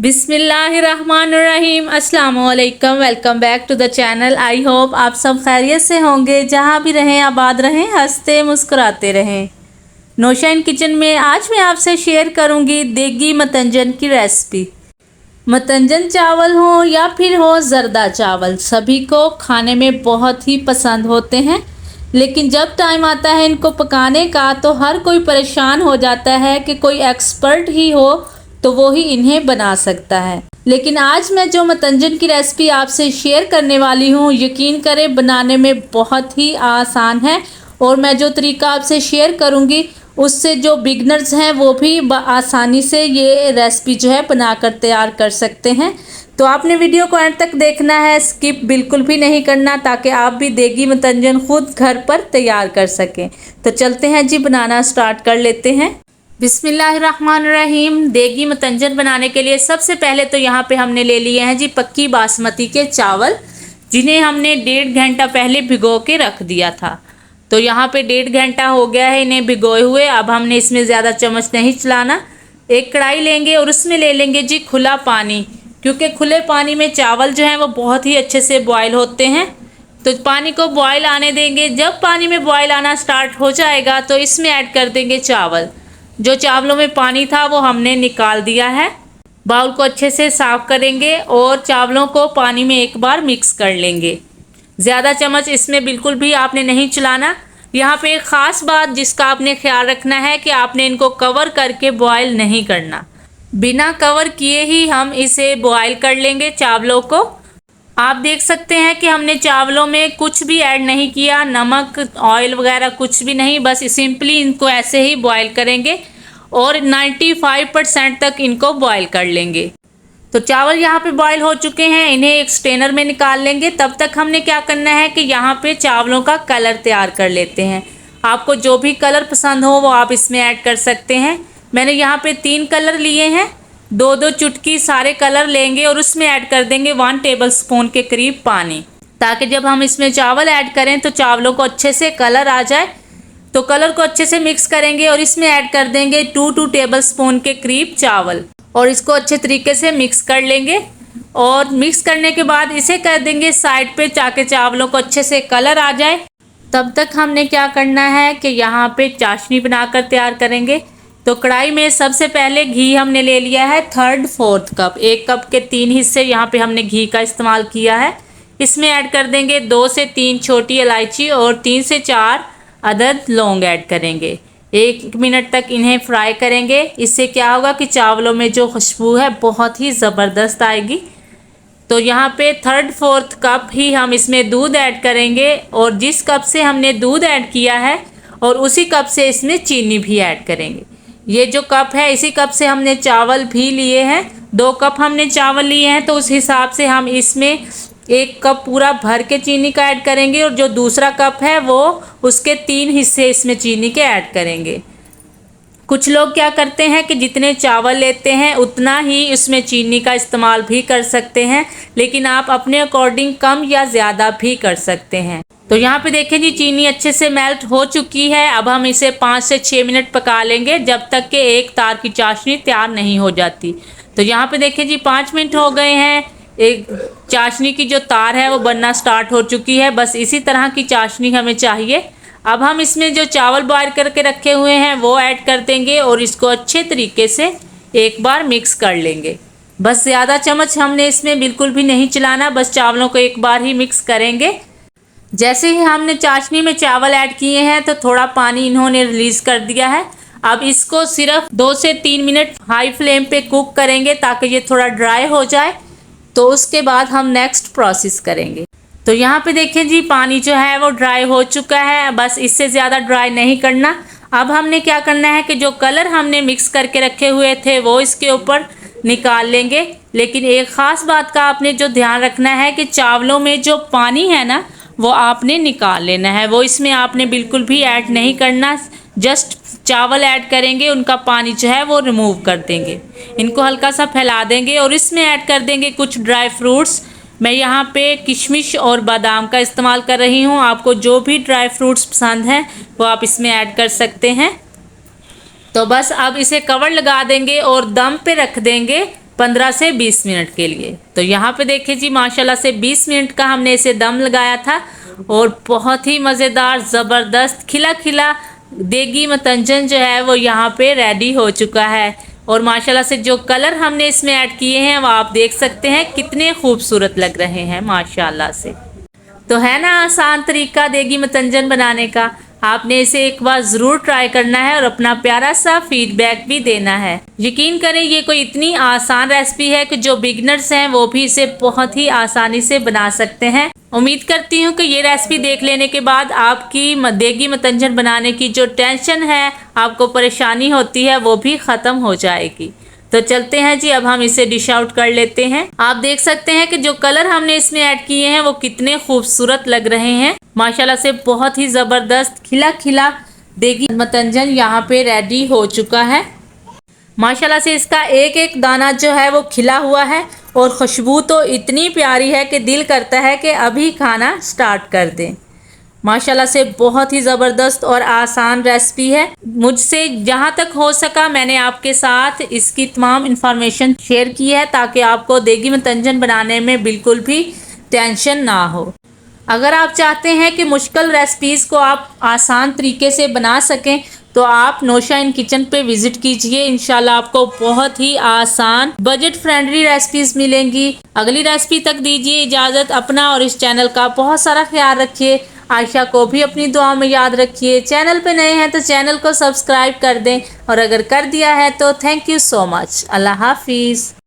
बिस्मिल्लाहिर्रहमानिर्रहीम अस्सलाम वालेकुम। Welcome back to the channel. I hope आप सब खैरियत से होंगे, जहाँ भी रहें आबाद रहें, हंसते मुस्कुराते रहें। नौशाइन किचन में आज मैं आपसे शेयर करूंगी देगी मतंजन की रेसिपी। मतंजन चावल हो या फिर हो जरदा चावल, सभी को खाने में बहुत ही पसंद होते हैं, लेकिन जब टाइम आता है इनको पकाने का तो हर कोई परेशान हो जाता है कि कोई एक्सपर्ट ही हो तो वो ही इन्हें बना सकता है। लेकिन आज मैं जो मतंजन की रेसिपी आपसे शेयर करने वाली हूँ, यकीन करें बनाने में बहुत ही आसान है। और मैं जो तरीका आपसे शेयर करूँगी उससे जो बिगनर्स हैं वो भी आसानी से ये रेसिपी जो है बनाकर तैयार कर सकते हैं। तो आपने वीडियो को अंत तक देखना है, स्किप बिल्कुल भी नहीं करना, ताकि आप भी देगी मतंजन खुद घर पर तैयार कर सकें। तो चलते हैं जी, बनाना स्टार्ट कर लेते हैं। बिस्मिल्लाहिर्रहमानिर्रहीम। देगी मतंजन बनाने के लिए सबसे पहले तो यहाँ पे हमने ले लिए हैं जी पक्की बासमती के चावल, जिन्हें हमने 1.5 घंटा पहले भिगो के रख दिया था। तो यहाँ पे 1.5 घंटा हो गया है इन्हें भिगोए हुए। अब हमने इसमें ज़्यादा चम्मच नहीं चलाना। एक कढ़ाई लेंगे और उसमें ले लेंगे जी खुला पानी, क्योंकि खुले पानी में चावल जो हैं वो बहुत ही अच्छे से बॉयल होते हैं। तो पानी को बॉयल आने देंगे। जब पानी में बॉयल आना स्टार्ट हो जाएगा तो इसमें ऐड कर देंगे चावल। जो चावलों में पानी था वो हमने निकाल दिया है। बाउल को अच्छे से साफ करेंगे और चावलों को पानी में एक बार मिक्स कर लेंगे। ज़्यादा चम्मच इसमें बिल्कुल भी आपने नहीं चलाना। यहाँ पे एक ख़ास बात जिसका आपने ख्याल रखना है कि आपने इनको कवर करके बॉयल नहीं करना। बिना कवर किए ही हम इसे बॉयल कर लेंगे चावलों को। आप देख सकते हैं कि हमने चावलों में कुछ भी ऐड नहीं किया, नमक, ऑयल वगैरह कुछ भी नहीं, बस सिंपली इनको ऐसे ही बॉयल करेंगे और 95% तक इनको बॉयल कर लेंगे। तो चावल यहाँ पे बॉयल हो चुके हैं, इन्हें एक स्ट्रेनर में निकाल लेंगे। तब तक हमने क्या करना है कि यहाँ पे चावलों का कलर तैयार कर लेते हैं। आपको जो भी कलर पसंद हो वो आप इसमें ऐड कर सकते हैं। मैंने यहाँ पे 3 कलर लिए हैं। 2-2 चुटकी सारे कलर लेंगे और उसमें ऐड कर देंगे 1 टेबलस्पून के करीब पानी, ताकि जब हम इसमें चावल ऐड करें तो चावलों को अच्छे से कलर आ जाए। तो कलर को अच्छे से मिक्स करेंगे और इसमें ऐड कर देंगे 2 टेबलस्पून के करीब चावल और इसको अच्छे तरीके से मिक्स कर लेंगे। और मिक्स करने के बाद इसे कर देंगे साइड पे, ताकि चावलों को अच्छे से कलर आ जाए। तब तक हमने क्या करना है कि यहाँ पे चाशनी बनाकर तैयार करेंगे। तो कढ़ाई में सबसे पहले घी हमने ले लिया है 3/4 कप। 1 कप के 3 हिस्से यहाँ पे हमने घी का इस्तेमाल किया है। इसमें ऐड कर देंगे 2 से 3 छोटी इलायची और 3 से 4 अदद लौंग ऐड करेंगे। 1 मिनट तक इन्हें फ्राई करेंगे। इससे क्या होगा कि चावलों में जो खुशबू है बहुत ही ज़बरदस्त आएगी। तो यहाँ पे 3/4 कप ही हम इसमें दूध ऐड करेंगे और जिस कप से हमने दूध ऐड किया है और उसी कप से इसमें चीनी भी ऐड करेंगे। ये जो कप है इसी कप से हमने चावल भी लिए हैं। 2 कप हमने चावल लिए हैं, तो उस हिसाब से हम इसमें 1 कप पूरा भर के चीनी का ऐड करेंगे और जो दूसरा कप है वो उसके 3 हिस्से इसमें चीनी के ऐड करेंगे। कुछ लोग क्या करते हैं कि जितने चावल लेते हैं उतना ही इसमें चीनी का इस्तेमाल भी कर सकते हैं, लेकिन आप अपने अकॉर्डिंग कम या ज़्यादा भी कर सकते हैं। तो यहाँ पे देखें जी, चीनी अच्छे से मेल्ट हो चुकी है। अब हम इसे 5 से 6 मिनट पका लेंगे, जब तक कि एक तार की चाशनी तैयार नहीं हो जाती। तो यहाँ पे देखें जी 5 मिनट हो गए हैं। एक चाशनी की जो तार है वो बनना स्टार्ट हो चुकी है। बस इसी तरह की चाशनी हमें चाहिए। अब हम इसमें जो चावल बॉयल करके रखे हुए हैं वो ऐड कर देंगे और इसको अच्छे तरीके से एक बार मिक्स कर लेंगे। बस ज़्यादा चम्मच हमने इसमें बिल्कुल भी नहीं चलाना, बस चावलों को एक बार ही मिक्स करेंगे। जैसे ही हमने चाशनी में चावल ऐड किए हैं तो थोड़ा पानी इन्होंने रिलीज़ कर दिया है। अब इसको सिर्फ 2 से 3 मिनट हाई फ्लेम पे कुक करेंगे, ताकि ये थोड़ा ड्राई हो जाए। तो उसके बाद हम नेक्स्ट प्रोसेस करेंगे। तो यहाँ पे देखें जी, पानी जो है वो ड्राई हो चुका है। बस इससे ज़्यादा ड्राई नहीं करना। अब हमने क्या करना है कि जो कलर हमने मिक्स करके रखे हुए थे वो इसके ऊपर निकाल लेंगे। लेकिन एक ख़ास बात का आपने जो ध्यान रखना है कि चावलों में जो पानी है ना वो आपने निकाल लेना है, वो इसमें आपने बिल्कुल भी ऐड नहीं करना। जस्ट चावल ऐड करेंगे, उनका पानी जो है वो रिमूव कर देंगे। इनको हल्का सा फैला देंगे और इसमें ऐड कर देंगे कुछ ड्राई फ्रूट्स। मैं यहाँ पे किशमिश और बादाम का इस्तेमाल कर रही हूँ। आपको जो भी ड्राई फ्रूट्स पसंद हैं वो आप इसमें ऐड कर सकते हैं। तो बस अब इसे कवर लगा देंगे और दम पे रख देंगे 15 से 20 मिनट के लिए। तो यहाँ पे देखिए जी, माशाल्लाह से 20 मिनट का हमने इसे दम लगाया था और बहुत ही मज़ेदार ज़बरदस्त खिला खिला देगी मतंजन जो है वो यहाँ पे रेडी हो चुका है। और माशाल्लाह से जो कलर हमने इसमें ऐड किए हैं वो आप देख सकते हैं कितने खूबसूरत लग रहे हैं माशाल्लाह से। तो है ना आसान तरीका देगी मतंजन बनाने का। आपने इसे एक बार ज़रूर ट्राई करना है और अपना प्यारा सा फीडबैक भी देना है। यकीन करें ये कोई इतनी आसान रेसिपी है कि जो बिगनर्स हैं वो भी इसे बहुत ही आसानी से बना सकते हैं। उम्मीद करती हूँ कि ये रेसिपी देख लेने के बाद आपकी देगी मतंजन बनाने की जो टेंशन है, आपको परेशानी होती है, वो भी ख़त्म हो जाएगी। तो चलते हैं जी, अब हम इसे डिश आउट कर लेते हैं। आप देख सकते हैं कि जो कलर हमने इसमें ऐड किए हैं वो कितने खूबसूरत लग रहे हैं माशाल्लाह से। बहुत ही ज़बरदस्त खिला खिला देगी मतंजन यहाँ पे रेडी हो चुका है। माशाल्लाह से इसका एक एक दाना जो है वो खिला हुआ है और खुशबू तो इतनी प्यारी है कि दिल करता है कि अभी खाना स्टार्ट कर दें। माशाल्लाह से बहुत ही ज़बरदस्त और आसान रेसिपी है। मुझसे जहाँ तक हो सका मैंने आपके साथ इसकी तमाम इन्फॉर्मेशन शेयर की है ताकि आपको देगी मतंजन बनाने में बिल्कुल भी टेंशन ना हो। अगर आप चाहते हैं कि मुश्किल रेसिपीज़ को आप आसान तरीके से बना सकें तो आप नौशाइन किचन पे विज़िट कीजिए। इंशाल्लाह आपको बहुत ही आसान बजट फ्रेंडली रेसिपीज़ मिलेंगी। अगली रेसिपी तक दीजिए इजाज़त। अपना और इस चैनल का बहुत सारा ख्याल रखिए। आयशा को भी अपनी दुआ में याद रखिए। चैनल पे नए हैं तो चैनल को सब्सक्राइब कर दें और अगर कर दिया है तो थैंक यू सो मच। अल्लाह हाफिज़।